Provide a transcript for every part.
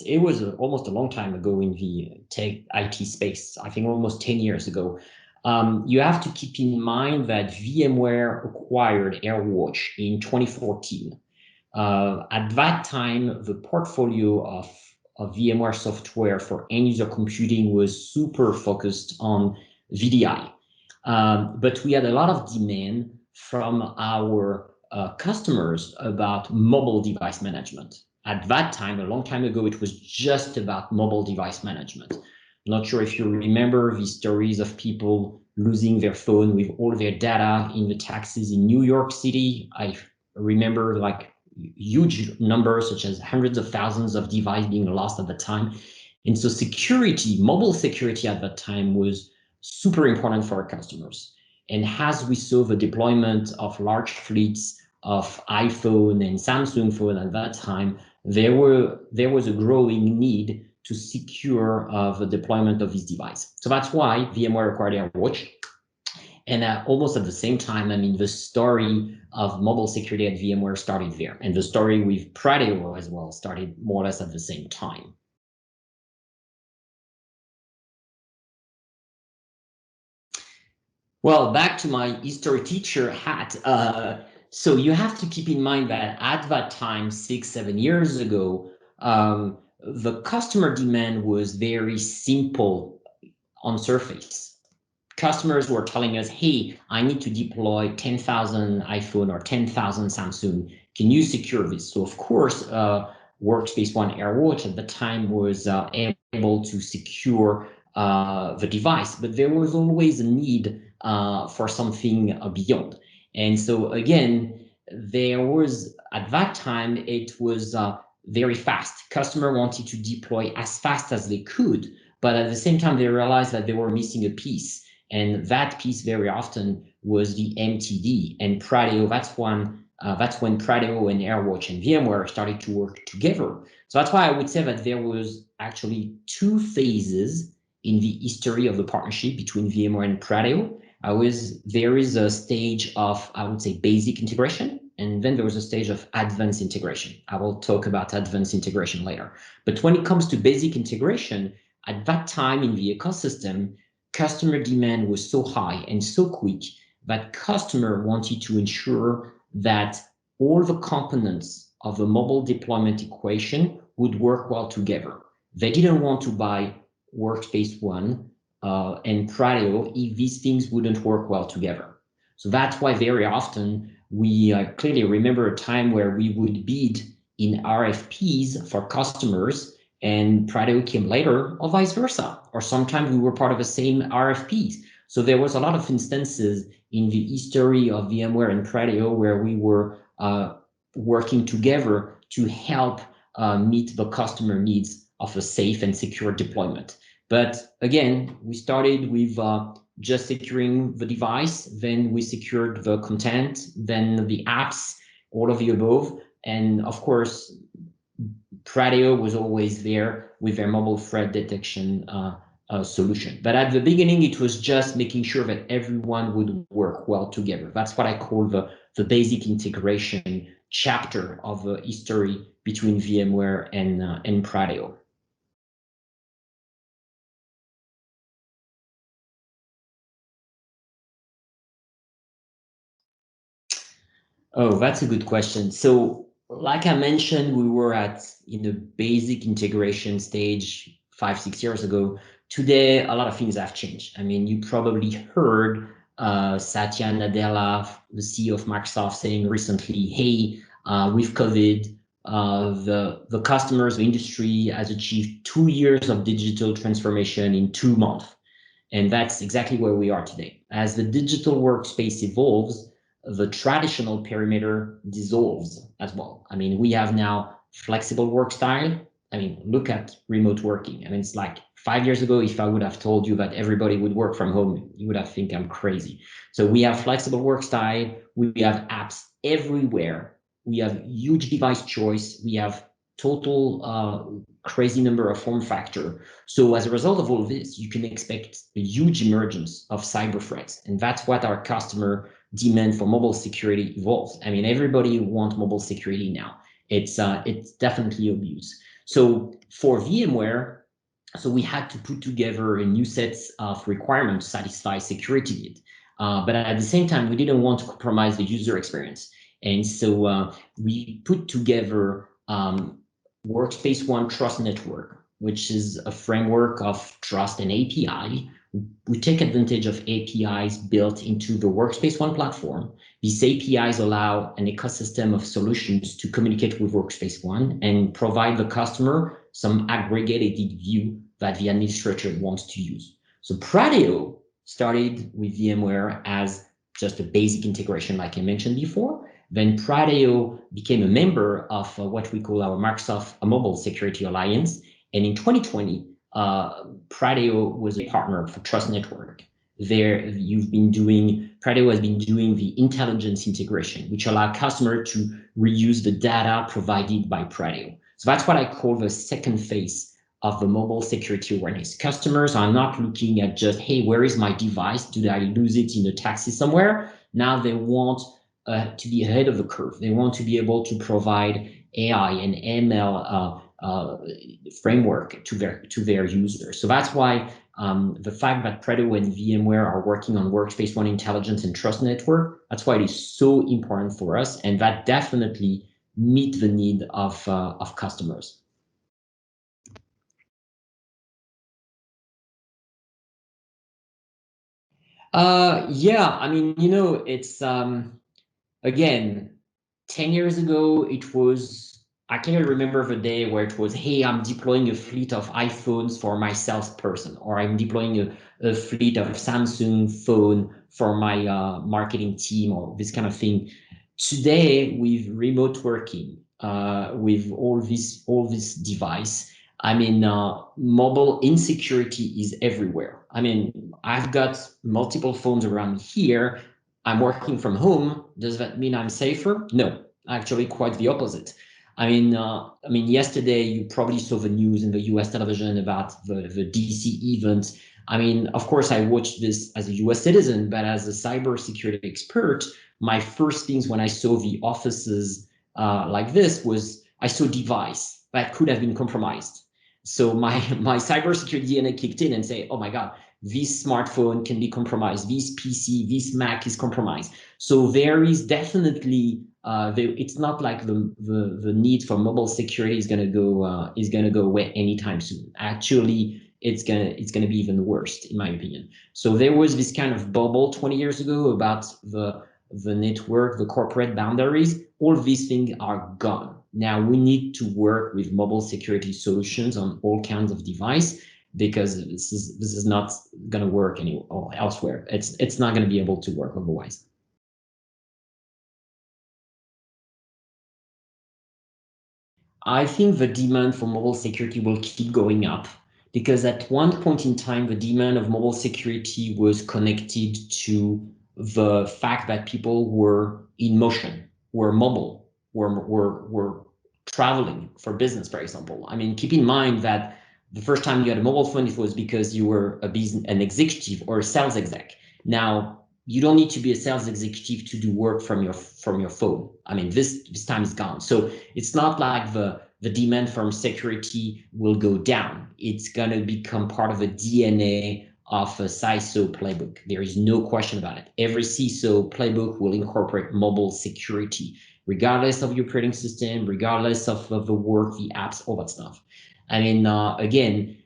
it was almost a long time ago in the tech IT space, I think almost 10 years ago. You have to keep in mind that VMware acquired AirWatch in 2014. At that time, the portfolio of VMware software for end user computing was super focused on VDI. But we had a lot of demand from our customers about mobile device management. At that time, a long time ago, it was just about mobile device management. Not sure if you remember the stories of people losing their phone with all their data in the taxis in New York City. I remember like huge numbers, such as hundreds of thousands of devices being lost at the time. And so security, mobile security at that time was super important for our customers. And as we saw the deployment of large fleets of iPhone and Samsung phone at that time, there was a growing need to secure the deployment of this device. So that's why VMware acquired AirWatch. And almost at the same time, I mean, the story of mobile security at VMware started there. And the story with Pradeo as well started more or less at the same time. Well, back to my history teacher hat. So you have to keep in mind that at that time, 6-7 years ago, the customer demand was very simple on surface. Customers were telling us, hey, I need to deploy 10,000 iPhone or 10,000 Samsung. Can you secure this? So of course, Workspace ONE AirWatch at the time was able to secure the device, but there was always a need for something beyond. And so again, there was, at that time, it was very fast. Customer wanted to deploy as fast as they could, but at the same time, they realized that they were missing a piece. And that piece very often was the MTD. And Pradeo, that's when Pradeo and AirWatch and VMware started to work together. So that's why I would say that there was actually two phases in the history of the partnership between VMware and Pradeo. There is a stage of, I would say, basic integration, and then there was a stage of advanced integration. I will talk about advanced integration later. But when it comes to basic integration, at that time in the ecosystem, customer demand was so high and so quick that customer wanted to ensure that all the components of the mobile deployment equation would work well together. They didn't want to buy Workspace ONE and Pradeo if these things wouldn't work well together. So that's why very often we clearly remember a time where we would bid in RFPs for customers and Pradeo came later, or vice versa. Or sometimes we were part of the same RFPs. So there was a lot of instances in the history of VMware and Pradeo where we were working together to help meet the customer needs of a safe and secure deployment. But again, we started with just securing the device, then we secured the content, then the apps, all of the above. And of course, Pradeo was always there with their mobile threat detection solution. But at the beginning, it was just making sure that everyone would work well together. That's what I call the basic integration chapter of the history between VMware and Pradeo. Oh, that's a good question. So like I mentioned, we were in the basic integration stage 5-6 years ago. Today, a lot of things have changed. I mean, you probably heard Satya Nadella, the CEO of Microsoft, saying recently, hey, with COVID, the customers, the industry has achieved 2 years of digital transformation in 2 months. And that's exactly where we are today. As the digital workspace evolves, the traditional perimeter dissolves as well. I mean, we have now flexible work style. I mean, look at remote working. I mean, it's like 5 years ago, if I would have told you that everybody would work from home, you would have think I'm crazy. So we have flexible work style. We have apps everywhere. We have huge device choice. We have total crazy number of form factor. So as a result of all of this, you can expect a huge emergence of cyber threats. And that's what our customer demand for mobile security evolves. I mean, everybody wants mobile security now. It's definitely obvious. So for VMware, so we had to put together a new set of requirements to satisfy security needs. But at the same time, we didn't want to compromise the user experience. And so we put together Workspace ONE Trust Network, which is a framework of trust and API. We take advantage of APIs built into the Workspace ONE platform. These APIs allow an ecosystem of solutions to communicate with Workspace ONE and provide the customer some aggregated view that the administrator wants to use. So Pradeo started with VMware as just a basic integration, like I mentioned before. Then Pradeo became a member of what we call our Microsoft Mobile Security Alliance. And in 2020, Pradeo was a partner for Trust Network. There, Pradeo has been doing the intelligence integration, which allow customer to reuse the data provided by Pradeo. So that's what I call the second phase of the mobile security awareness. Customers are not looking at just, hey, where is my device? Did I lose it in a taxi somewhere? Now they want to be ahead of the curve. They want to be able to provide AI and ML framework to their users. So that's why the fact that Pradeo and VMware are working on Workspace ONE Intelligence and Trust Network, that's why it is so important for us, and that definitely meet the need of customers. Yeah, I mean, it's again, 10 years ago, I can't even remember the day where it was, hey, I'm deploying a fleet of iPhones for my salesperson, or I'm deploying a fleet of Samsung phone for my marketing team, or this kind of thing. Today, with remote working, with all this device, I mean, mobile insecurity is everywhere. I mean, I've got multiple phones around here. I'm working from home. Does that mean I'm safer? No, actually, quite the opposite. I mean, yesterday you probably saw the news in the U.S. television about the DC event. I mean, of course, I watched this as a U.S. citizen, but as a cybersecurity expert, my first things when I saw the offices like this was I saw a device that could have been compromised. So my cybersecurity DNA kicked in and say, oh my God, this smartphone can be compromised, this PC, this Mac is compromised. So there is definitely it's not like the need for mobile security is gonna go away anytime soon. Actually, it's gonna be even worse, in my opinion. So there was this kind of bubble 20 years ago about the network, the corporate boundaries. All these things are gone. Now we need to work with mobile security solutions on all kinds of device, because this is not going to work anywhere or elsewhere. It's not going to be able to work otherwise. I think the demand for mobile security will keep going up, because at one point in time, the demand of mobile security was connected to the fact that people were in motion, were mobile, were traveling for business, for example. I mean, keep in mind that the first time you had a mobile phone, it was because you were an executive or a sales exec. Now, you don't need to be a sales executive to do work from your phone. I mean, this time is gone. So it's not like the demand for security will go down. It's going to become part of the DNA of a CISO playbook. There is no question about it. Every CISO playbook will incorporate mobile security, regardless of your operating system, regardless of the work, the apps, all that stuff. I mean, again,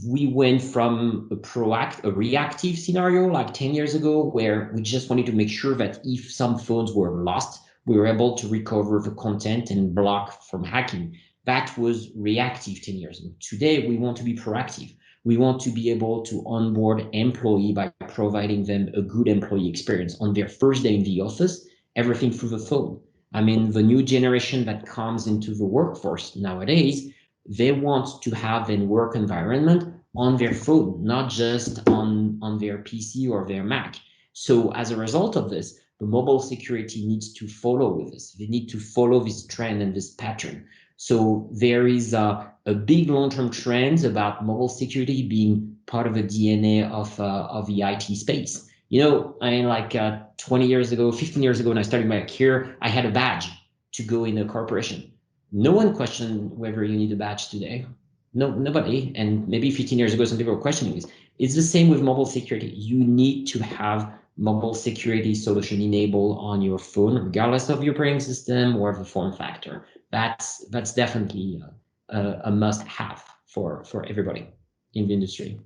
we went from a reactive scenario like 10 years ago, where we just wanted to make sure that if some phones were lost, we were able to recover the content and block from hacking. That was reactive 10 years ago. Today, we want to be proactive. We want to be able to onboard employee by providing them a good employee experience on their first day in the office, everything through the phone. I mean, the new generation that comes into the workforce nowadays, they want to have a work environment on their phone, not just on their PC or their Mac. So as a result of this, the mobile security needs to follow with this. They need to follow this trend and this pattern. So there is a big long-term trend about mobile security being part of the DNA of the IT space. I mean, like 20 years ago, 15 years ago, when I started my career, I had a badge to go in a corporation. No one questioned whether you need a badge today. No, nobody. And maybe 15 years ago, some people were questioning this. It's the same with mobile security. You need to have mobile security solution enabled on your phone, regardless of your operating system or the form factor. That's definitely a must-have for everybody in the industry.